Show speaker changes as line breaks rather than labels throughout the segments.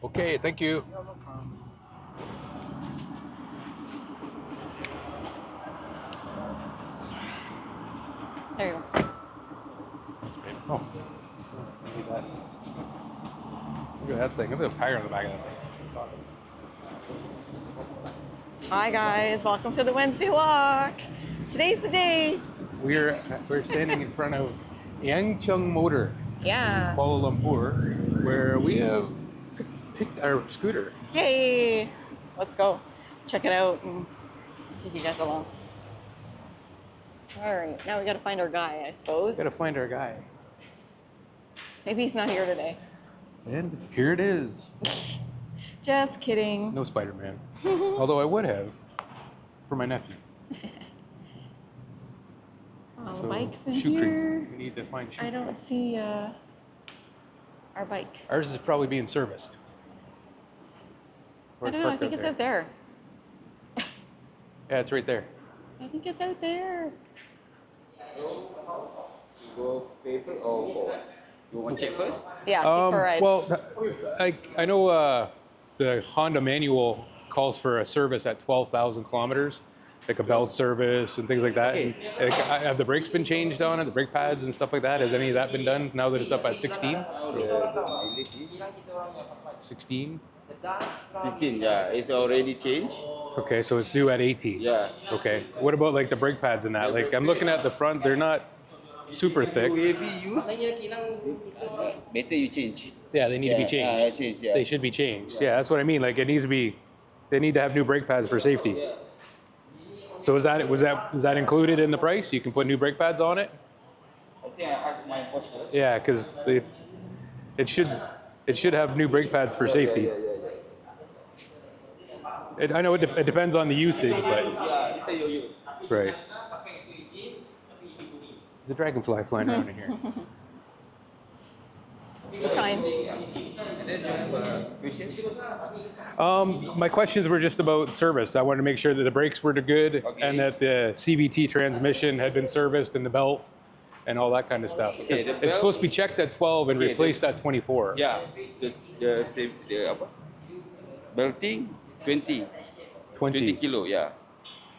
Okay, thank you.
There you go.
Oh, look at that. Look at that thing. Look at the tire on the back of that thing. That's awesome.
Hi guys, welcome to the Wednesday walk. Today's the day.
We're standing in front of Yang Chung Motor,
Yeah.
Kuala Lumpur, where we have picked our scooter.
Yay. Let's go check it out and take you guys along. All right, now we gotta find our guy, I suppose.
Gotta find our guy.
Maybe he's not here today.
And here it is.
Just kidding.
No Spider-Man. Although I would have for my nephew.
Oh, bikes in
shoe
here.
cream. We need to find shoe
I don't see our bike.
Ours is probably being serviced.
I don't know, I think it's out there.
Yeah, it's right there.
I think it's out there.
You go pay first or for what? You want to check first?
Yeah, take for a ride.
Well, I know the Honda manual calls for a service at 12,000 kilometers, like a belt service and things like that.
Okay.
And, have the brakes been changed on it, the brake pads and stuff like that? Has any of that been done now that it's up at 16? 16?
16, yeah. It's already changed.
Okay, so it's due at 18.
Yeah.
Okay. What about like the brake pads and that? Like I'm looking at the front, they're not super thick.
You heavy use, better you change.
Yeah, they need to be changed.
Change, yeah.
They should be changed. Yeah, that's what I mean. Like it needs to be. They need to have new brake pads for safety. So is that included in the price? You can put new brake pads on it.
I think I asked my boss first.
Yeah, because it should have new brake pads for safety. I know it depends on the usage, but
Yeah, later you use.
right. There's a dragonfly flying around in here.
It's a sign.
And then you have a question?
My questions were just about service. I wanted to make sure that the brakes were good and that the CVT transmission had been serviced and the belt and all that kind of stuff.
Okay, the
It's
belt-
supposed to be checked at 12 and
Okay,
replaced at 24.
Yeah, the apa? Belting 20
20.
kilo, yeah.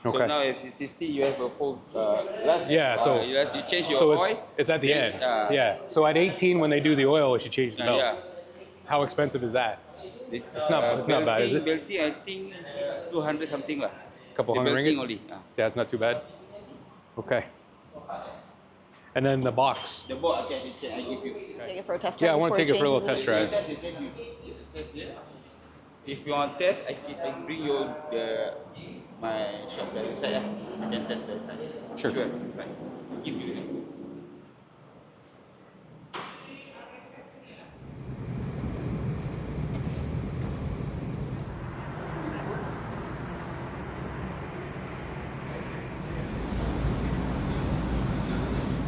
So
Okay.
now if it's 60, you have a full last.
Yeah, so-
you change your
So
oil.
it's at the end.
Yeah.
Yeah. So at 18, when they do the oil, it should change the belt.
Yeah.
How expensive is that? It's not bad, is it?
Belting, I think 200 something lah.
Couple
The
hundred
belting
ringgit?
only.
Yeah, it's not too bad. Okay. And then the box.
The board, okay, I give you.
Take it for a test drive.
Yeah, I want to
before
take it for a little
changes
test drive.
Test here. If you want test, I can bring you my shop dari side. I can test dari side.
Sure.
Right. I'll give you.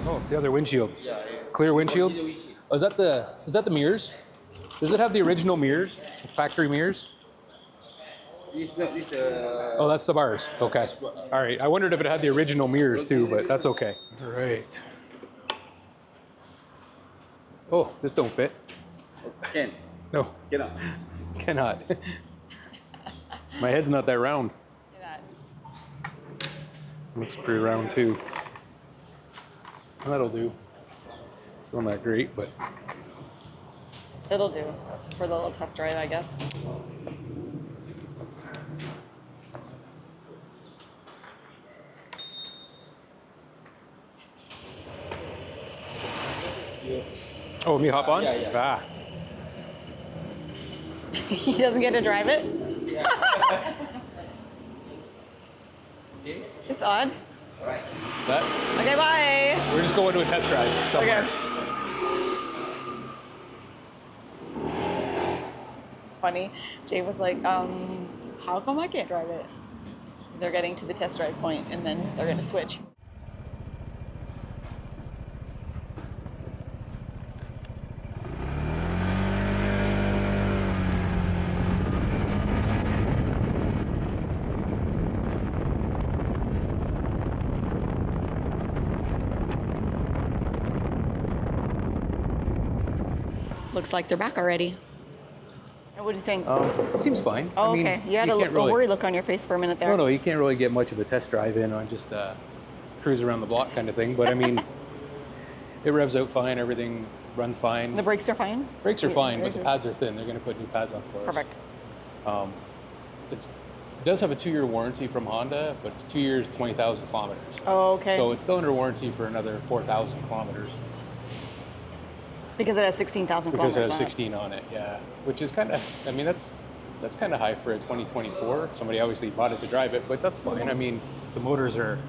Oh, the other windshield.
Yeah.
Clear windshield?
Original windshield.
Oh, is that the mirrors? Does it have the original mirrors? The factory mirrors?
This not this.
Oh, that's the bars. Okay. All right. I wondered if it had the original mirrors too, but that's okay. All right. Oh, this don't fit.
Can.
No,
Cannot.
cannot. My head's not that round.
Look at that.
Looks pretty round too. That'll do. Still not great, but
It'll do for the little test drive, I guess.
oh, me hop on?
Yeah, yeah.
Ah,
He doesn't get to drive it.
Okay.
It's odd.
Alright.
is that?
Okay, bye.
We're just going to a test drive somewhere.
Okay. Funny. Jay was like, how come I can't drive it? They're getting to the test drive point and then they're gonna switch. Looks like they're back already. What do you think?
It seems fine.
Oh,
I mean,
okay. You had a
can't really,
worried look on your face for a minute there.
No, you can't really get much of a test drive in on just cruise around the block kind of thing. But I mean, it revs out fine. Everything runs fine.
The brakes are fine?
Brakes are fine, but the pads are thin. They're going to put new pads on for us.
Perfect.
It does have a 2-year warranty from Honda, but it's 2 years, 20,000 kilometers.
Oh, okay.
So it's still under warranty for another 4,000 kilometers.
Because it has 16,000
Because
kilometers
it has 16 on it, yeah. Which is kind of, I mean, that's kind of high for a 2024. Somebody obviously bought it to drive it, but that's fine. I mean, the motors are,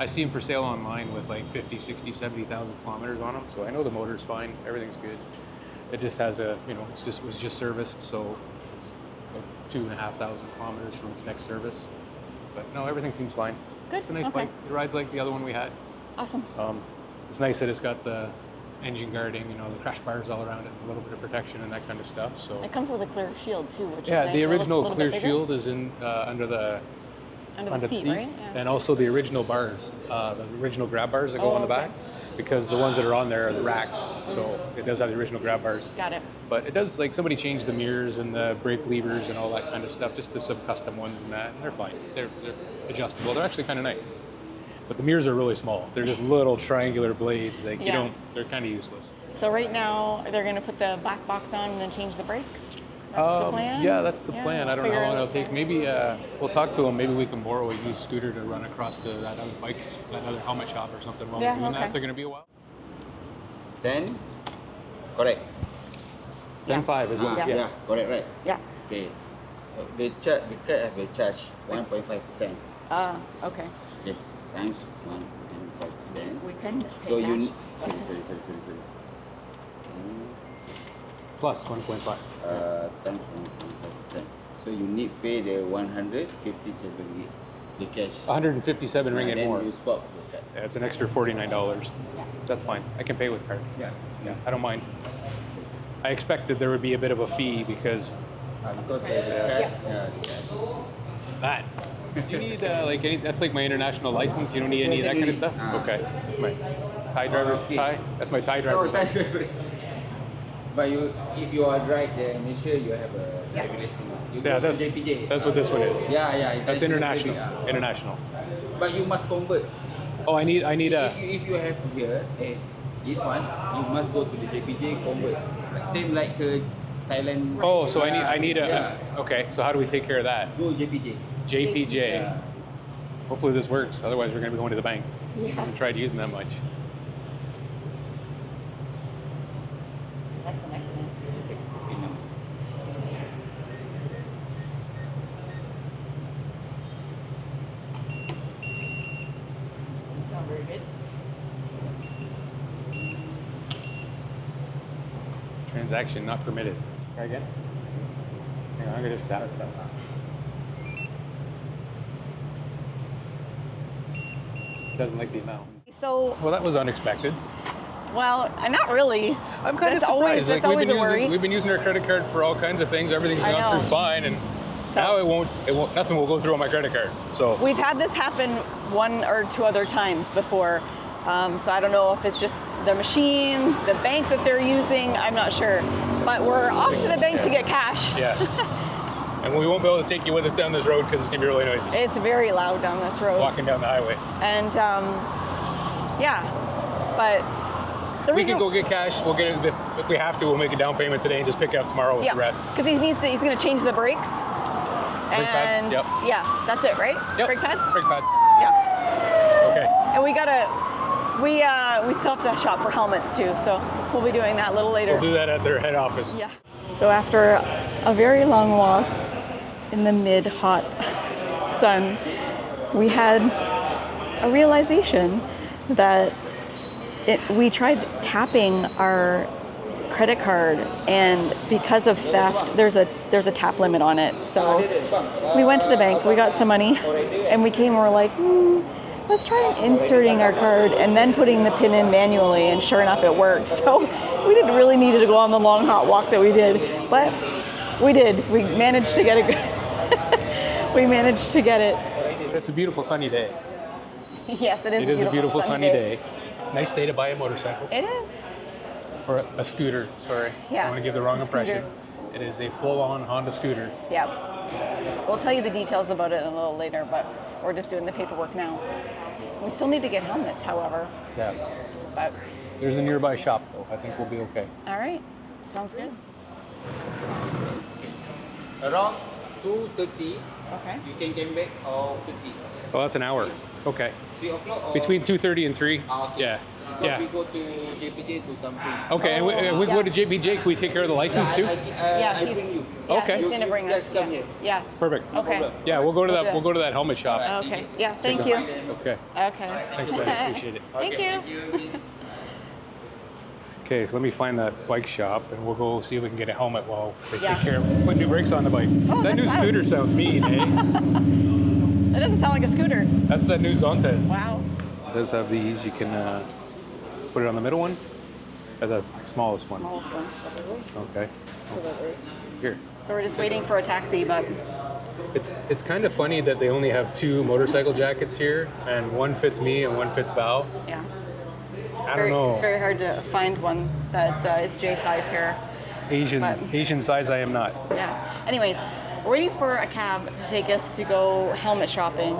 I see them for sale online with like 50, 60, 70,000 kilometers on them. So I know the motor's fine. Everything's good. It just has a, you know, it was just serviced. So it's like 2,500 kilometers from its next service. But no, everything seems fine.
Good,
It's a nice
okay.
bike. It rides like the other one we had.
Awesome.
It's nice that it's got the engine guarding, you know, the crash bars all around it, a little bit of protection and that kind of stuff. So
It comes with a clear shield too, which is
yeah,
nice.
the
A
original
little
clear
bit bigger.
shield is in under the
seat, right? Yeah.
and also the original bars, the original grab bars that go on the back, because the ones that are on there are the rack, so it does have the original grab bars.
Got it.
But it does, like, somebody changed the mirrors and the brake levers and all that kind of stuff, just to some custom ones and that, and they're fine. They're adjustable. They're actually kind of nice. But the mirrors are really small. They're just little triangular blades. Like,
Yeah.
they're kind of useless.
So right now they're going to put the black box on and then change the brakes. That's the plan.
Yeah, that's the plan. I don't know
figure
how long
out
it'll take. Maybe we'll talk to them. Maybe we can borrow a used scooter to run across to that other bike, that other helmet shop or something while
Yeah,
we're doing
okay.
that. They're going to be a while.
10? Correct.
Yeah.
10.5 is what.
Yeah.
Yeah, correct, right?
Yeah.
Okay. The card have a charge 1.5%.
Okay.
Okay. Times 1.5%.
We can pay
So
cash.
you sorry.
Plus 1.5.
Times 1.5%. So you need pay the 157 the cash.
157 ringgit
then
more.
you swap the card.
Yeah, it's an extra $49.
Yeah.
That's fine. I can pay with card.
Yeah.
Yeah, I don't mind. I expected there would be a bit of a fee because
Because the card,
that. Do you need like any? That's like my international license. You don't need any of that kind of stuff. Okay, that's my Thai driver.
Okay.
Thai. That's my Thai
No,
driver.
that's right. But if you are drive the Malaysia, you have a driving license. You
Yeah,
go to
that's
JPJ.
that's what this one is.
Yeah.
That's international. International.
But you must convert.
Oh, I need a.
If you have here, this one, you must go to the JPJ convert. Like same like Thailand.
Oh, so I need a.
Yeah.
Okay, so how do we take care of that?
Go JPJ.
JPJ.
Yeah.
Hopefully this works. Otherwise, we're going to be going to the bank. I
Yeah.
haven't tried using that much.
That's the next one. Not very good.
Transaction not permitted. Try again. Hang on, I'm going to just tap stuff. Doesn't like the amount.
So,
Well, that was unexpected.
well, not really.
I'm kind of
That's always-
surprised.
that's always a worry.
We've been using our credit card for all kinds of things. Everything's
I
gone
know.
through fine, and
So-
now it won't. Nothing will go through on my credit card. So
We've had this happen 1 or 2 other times before. So I don't know if it's just the machine, the bank that they're using, I'm not sure. But we're off to the bank to get cash.
yeah. And we won't be able to take you with us down this road because it's gonna be really noisy.
It's very loud down this road.
Walking down the highway.
And yeah, but the
We
reason
can go get cash. We'll get it if we have to. We'll make a down payment today and just pick it up tomorrow with the rest.
because he's going to change the brakes.
Brake pads,
And
yep.
yeah, that's it, right?
Yep.
Brake pads.
Brake pads.
Yeah,
Okay.
and we still have to shop for helmets too, so we'll be doing that a little later.
We'll do that at their head office.
Yeah. So after a very long walk in the mid-hot sun, we had a realization that we tried tapping our credit card, and because of theft, there's a tap limit on it. So we went to the bank, we got some money, and we came and we're like, let's try inserting our card and then putting the pin in manually, and sure enough, it worked. So we didn't really need to go on the long hot walk that we did, but we did. We managed to get it. We managed to get it.
It's a beautiful sunny day.
Yes,
It is a beautiful sunny day. Nice day to buy a motorcycle.
It is.
Or a scooter, sorry.
Yeah,
I want to give the wrong
it's a scooter.
impression. It is a full-on Honda scooter.
Yeah. We'll tell you the details about it a little later, but we're just doing the paperwork now. We still need to get helmets, however.
Yeah.
But
There's a nearby shop, though. I think we'll be okay.
all right. Sounds good.
Around 2:30,
Okay.
you can come back or 30.
Oh, that's an hour. Okay.
3 o'clock or...
Between 2:30 and 3?
Okay.
Yeah.
Because
Yeah.
we go to JPJ to Tampines.
Okay, and we
yeah.
go to JBJ. Can we take care of the license too?
Yeah,
I
he's-
bring you.
Yeah,
Okay.
he's gonna bring us.
Guys come
Yeah.
here.
Yeah.
Perfect.
Okay.
problem.
Yeah, we'll go to
We'll
that.
do
We'll go to that helmet shop.
Okay. Yeah. Thank you.
Okay.
Okay.
Thanks, man. Appreciate it.
Thank you.
Okay, so let me find that bike shop, and we'll go see if we can get a helmet while they
Yeah.
take care of put new brakes on the bike.
Oh,
That
that's
new
loud.
scooter sounds mean, eh?
That doesn't sound like a scooter.
That's that new Zontes.
Wow.
It does have these. You can put it on the middle one, or the smallest one.
Smallest one.
Okay.
Absolutely.
Here.
So we're just waiting for a taxi, but
It's kind of funny that they only have 2 motorcycle jackets here, and one fits me and one fits Val.
yeah.
I don't know.
It's very hard to find one that is J size here.
Asian size I am not.
Yeah. Anyways, we're waiting for a cab to take us to go helmet shopping,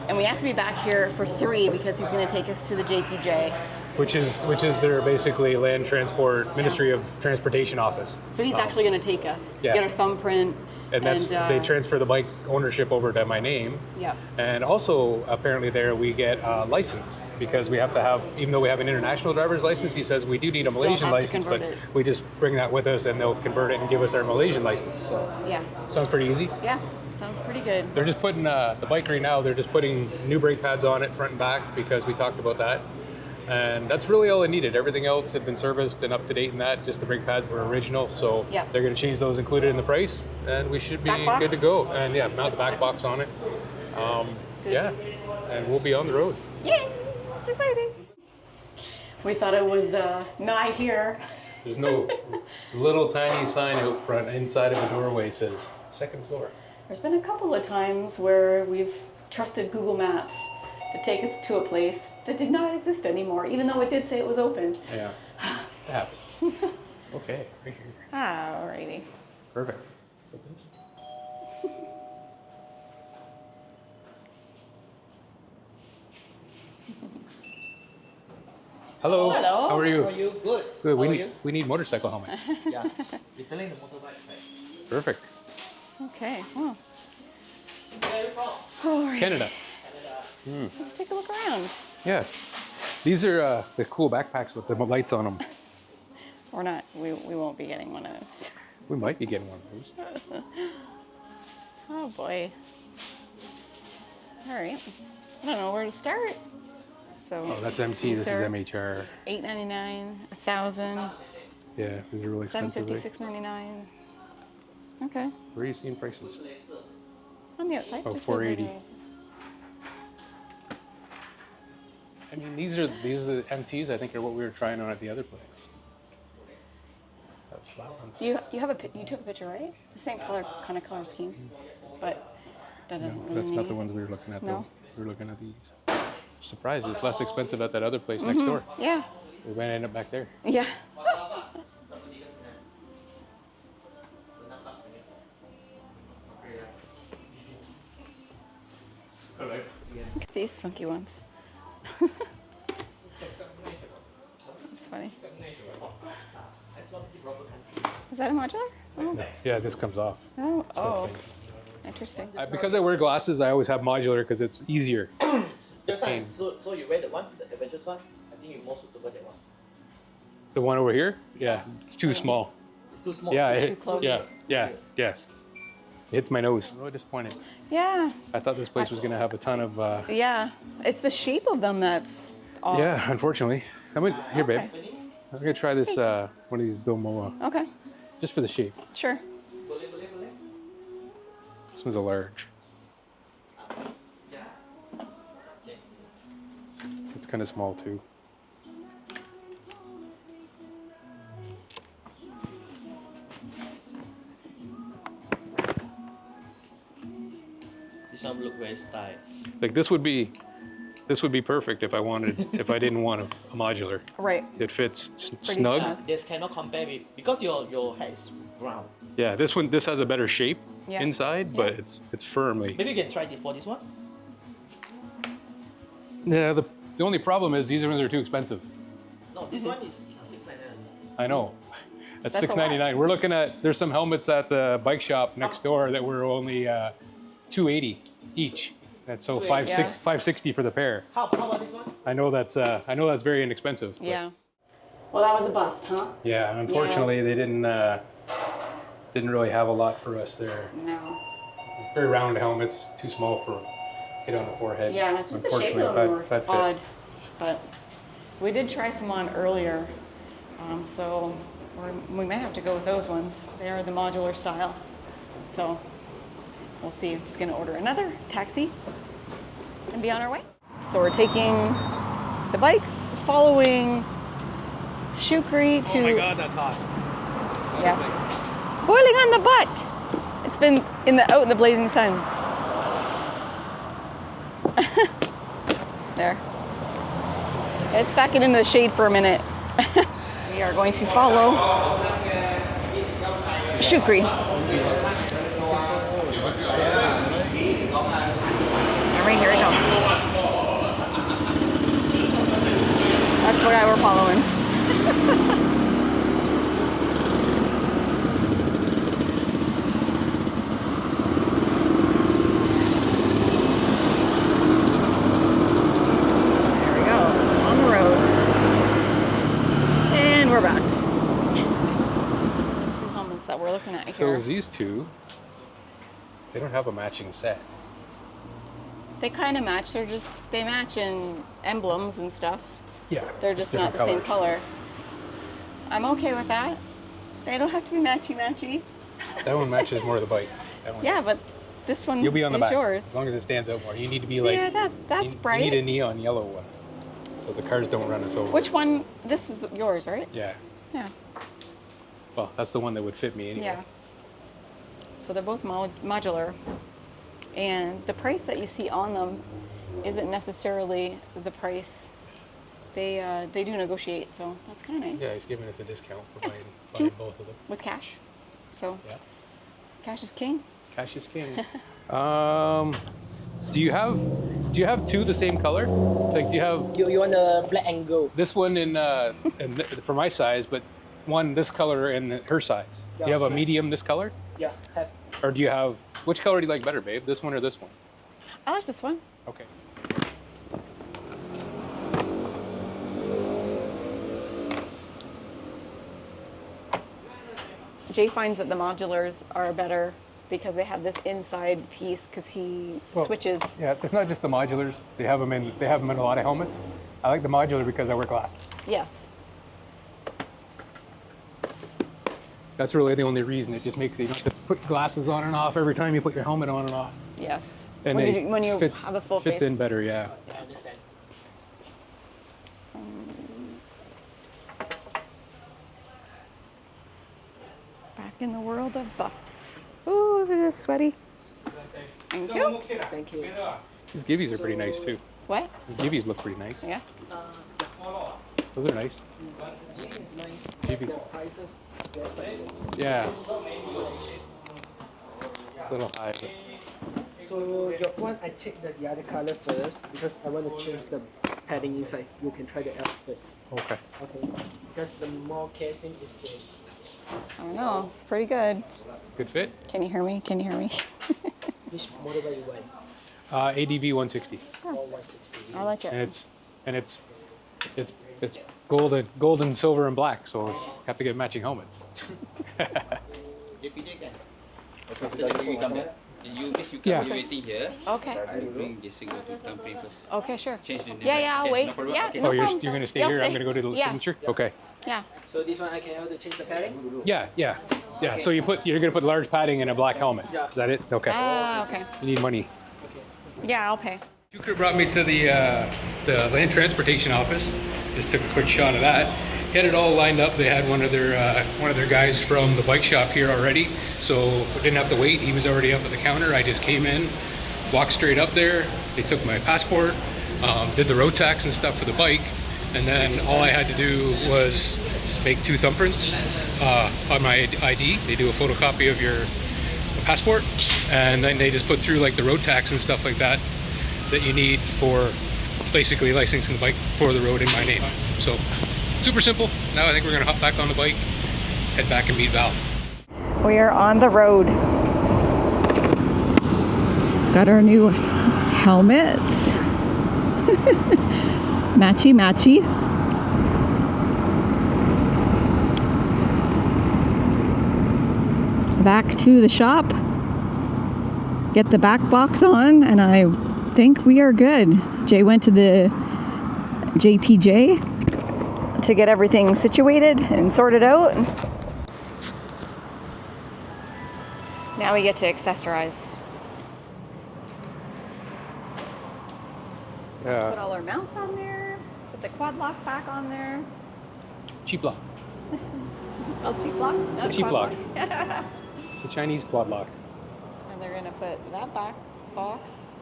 and we have to be back here for 3 because he's going to take us to the JPJ.
Which is their basically land transport Ministry of Transportation office.
So he's actually going to take us,
Yeah.
get our thumbprint,
And that's they transfer the bike ownership over to my name.
Yep.
And also apparently there we get a license because we have to have, even though we have an international driver's license, he says we do need a
Still
Malaysian
have to
license,
convert
but
it.
we just bring that with us and they'll convert it and give us our Malaysian license. So
Yeah.
sounds pretty easy.
Yeah. Sounds pretty good.
They're just putting the bike right now. They're just putting new brake pads on it, front and back, because we talked about that. And that's really all it needed. Everything else had been serviced and up to date in that. Just the brake pads were original, so
Yeah.
they're going to change those included in the price, and we should be
Back box?
good to go. And yeah, mount the back box on it.
Good.
Yeah, and we'll be on the road.
Yay! It's exciting. We thought it was nigh here.
There's no little tiny sign out front inside of a doorway says second floor.
There's been a couple of times where we've trusted Google Maps to take us to a place that did not exist anymore, even though it did say it was open.
Yeah, that happens. Okay, right here.
Alrighty.
Perfect. Hello.
Hello.
How are you?
How are you? Good.
Good.
How are you?
We need motorcycle helmets.
Yeah. We're selling the motorbike side.
Perfect.
Okay. Well,
Where are you from?
alright.
Canada.
Let's take a look around.
Yeah. These are the cool backpacks with the lights on them.
Or not. We won't be getting one of those.
We might be getting one of those.
Oh boy. Alright. I don't know where to start. So
Oh, that's MT. This is
these are
MHR.
$8.99, $1,000,
Yeah, these are really expensive.
$756.99. Okay.
Where are you seeing prices?
On the outside.
Oh,
just
$480.
over
I mean, these are the MTs. I think are what we were trying on at the other place. Flat ones.
there. You took a picture, right? The same color scheme, but that doesn't
No,
really
that's not the
mean-
ones we were looking at.
No?
Though. We were looking at these. Surprised it's less expensive at that other place next door.
Yeah.
We might end up back there.
Yeah. These funky ones. That's funny. Is that a modular? Oh,
Yeah, this comes off.
oh. Interesting.
Because I wear glasses, I always have modular because it's easier.
Just
pain.
now, so you wear the one, the adventurous one. I think you're more suitable that one.
The one over here, yeah, it's too small.
It's too small.
Yeah,
Too close.
yeah, yes. It hits my nose. I'm really disappointed.
Yeah.
I thought this place was gonna have a ton of.
Yeah. It's the shape of them that's off.
Yeah, unfortunately. Here, babe.
Okay.
I'm gonna try this one of these Bilmoa
Okay.
just for the shape.
Sure.
This one's a large. It's kind of small too.
This one look very style.
Like this would be perfect if I didn't want a modular.
Right.
It fits
Pretty
snug.
snug.
This cannot compare with because your hair is brown.
Yeah, this has a better shape
Yeah.
inside, but it's firmly.
Maybe you can try this for this one.
Yeah, the only problem is these ones are too expensive.
No, this one is 699.
I know. That's
That's a lot.
$699. We're looking at, there's some helmets at the bike shop next door that were only $280 each. That's so
$280.
$560 for the pair.
How about this one?
I know that's very inexpensive. but-
Yeah. Well, that was a bust, huh?
Yeah, unfortunately they didn't really have a lot for us there.
No.
Very round helmets, too small for hit on the forehead.
Yeah, it's just the shape
Unfortunately,
of them were
bad fit.
odd. But we did try some on earlier, so we might have to go with those ones. They are the modular style. So we'll see. I'm just gonna order another taxi and be on our way. So we're taking the bike, following Shukri to.
Oh my God, that's hot.
Yeah. Boiling on the butt. It's been out in the blazing sun. There. Let's back it into the shade for a minute. We are going to follow Shukri. And right here we go. That's the guy we're following. We're back. Two helmets that we're looking at
So
here.
these two, they don't have a matching set.
They kind of match. They match in emblems and stuff.
Yeah.
They're just not the same color. I'm okay with that. They don't have to be matchy-matchy.
That one matches more of the bike. That one
Yeah,
does.
but this one
You'll be on the
is
back.
yours.
As long as it stands out more. You need to be
Yeah, that's bright.
You need a neon yellow one, so the cars don't run us over.
Which one? This is yours, right?
Yeah.
Yeah.
Well, that's the one that would fit me anyway.
Yeah. So they're both modular, and the price that you see on them isn't necessarily the price. They do negotiate, so that's kind of nice.
Yeah, he's giving us a discount for buying
Two.
both of them.
With cash. So
Yeah.
cash is king.
Cash is king. Do you have two the same color? Like, do you have
You want the black and gold?
this one for my size, but one this color and her size? Do you have a medium this color?
Yeah, have.
Or do you have, which color do you like better, babe? This one or this one?
I like this one.
Okay.
Jay finds that the modulars are better because they have this inside piece because he
Well,
switches.
Yeah, it's not just the modulars. They have them in a lot of helmets. I like the modular because I wear glasses.
Yes.
That's really the only reason. It just makes it, you don't have to put glasses on and off every time you put your helmet on and off.
Yes.
And
when you
fits,
have a full
fits
face.
in better, yeah.
I understand.
Back in the world of buffs. Ooh, they're just sweaty. Thank you.
Thank you.
These gibbies are pretty nice too.
What?
These gibbies look pretty nice.
Yeah.
Those are nice.
G is nice.
GB.
The prices very expensive.
Yeah. A little high. But
So your one, I check the other color first because I want to change the padding inside. You can try the else first.
okay.
Okay. Because the more casing is safe.
I don't know. It's pretty good.
Good fit.
Can you hear me? Can you hear me?
Which model you want?
ADV 160.
Or 160?
I like
And
it.
it's gold and silver and black, so it's have to get matching helmets.
JPJ kan? After that we come back. You guys, you
Yeah.
can be waiting here.
Okay.
I will bring the signature to company first.
Okay, sure.
Change the name.
Yeah, yeah, I'll
Okay,
wait.
no problem.
Yeah,
Okay.
no
Oh,
problem.
you're gonna stay
Yeah,
here.
I'll
I'm gonna go to the
Yeah.
signature. Okay.
Yeah.
So this one I can help to change the padding?
Yeah. So you're gonna put large padding in a black helmet.
Yeah.
Is that it? Okay.
Ah, okay.
You need money.
Yeah, I'll pay.
Tucker brought me to the land transportation office. Just took a quick shot of that. He had it all lined up. They had one of their guys from the bike shop here already, so we didn't have to wait. He was already up at the counter. I just came in, walked straight up there. They took my passport, did the road tax and stuff for the bike, and then all I had to do was make 2 thumbprints on my ID. They do a photocopy of your passport, and then they just put through like the road tax and stuff like that you need for basically licensing the bike for the road in my name. So super simple. Now I think we're gonna hop back on the bike, head back and meet Val.
We are on the road. Got our new helmets. Matchy matchy. Back to the shop. Get the back box on, and I think we are good. Jay went to the JPJ to get everything situated and sorted out. Now we get to accessorize. Put all our mounts on there. Put the quad lock back on there.
Cheap lock.
It's called cheap lock? Not
Cheap
quad
lock. It's the Chinese quad lock.
And they're gonna put that back box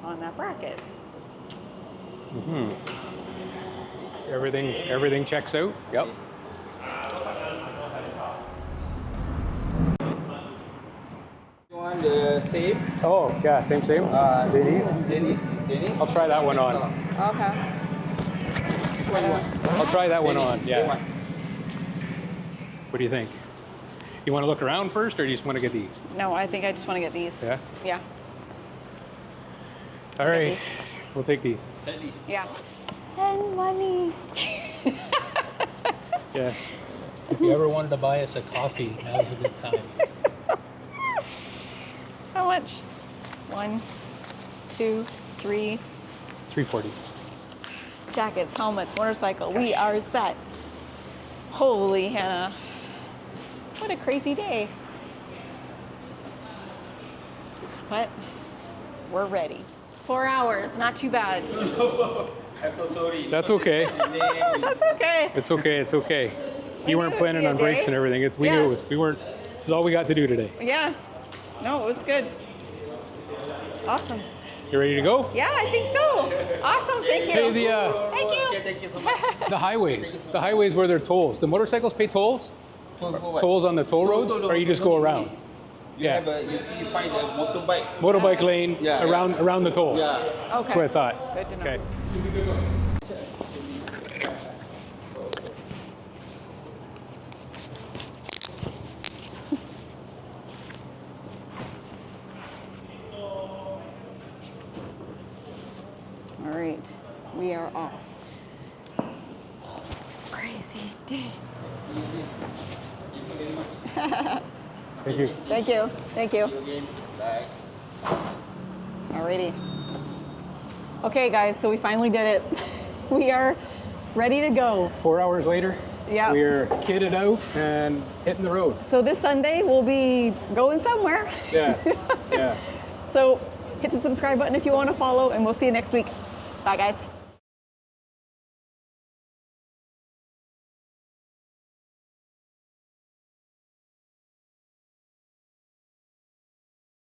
on that bracket.
Mm-hmm. Everything checks out. Yep.
You want the same?
Oh yeah, same.
Dennis.
I'll try that one on.
Okay.
Which one you want?
I'll try that one on. Yeah.
One.
What do you think? You want to look around first, or do you just want to get these?
No, I think I just want to get these.
Yeah.
Yeah.
All right.
these.
We'll take these.
Dennis.
Yeah. Send money.
Yeah.
If you ever wanted to buy us a coffee, now's a good time.
How much? 1, 2, 3.
$3.40.
Jackets, helmets, motorcycle. We are set. Holy Hannah. What a crazy day. But we're ready. 4 hours, not too bad.
I'm so sorry.
That's okay.
That's okay.
It's okay. It's okay. You weren't
knew it'd
planning
be a
on breaks
day.
and everything. We knew it was. We weren't. This is all we got to do today.
Yeah. No, it was good. Awesome.
You ready to go?
Yeah, I think so. Awesome. Thank you.
Hey,
Thank you.
Okay, thank you so much.
the highways. The highways where there are tolls. The motorcycles pay tolls.
Tolls for what?
Tolls on the toll roads, or you just go around.
You
Yeah.
have you find a motorbike.
Motorbike lane
Yeah,
around the tolls.
Yeah.
That's
Okay.
what I thought.
Good to know.
Okay.
All right. We are off. Crazy day.
Thank you.
Thank you. Thank you.
Again. Bye.
Alrighty. Okay, guys, so we finally did it. We are ready to go.
4 hours later,
Yeah.
we're kitted out and hitting the road.
So this Sunday we'll be going somewhere.
Yeah. Yeah.
So hit the subscribe button if you want to follow, and we'll see you next week. Bye, guys.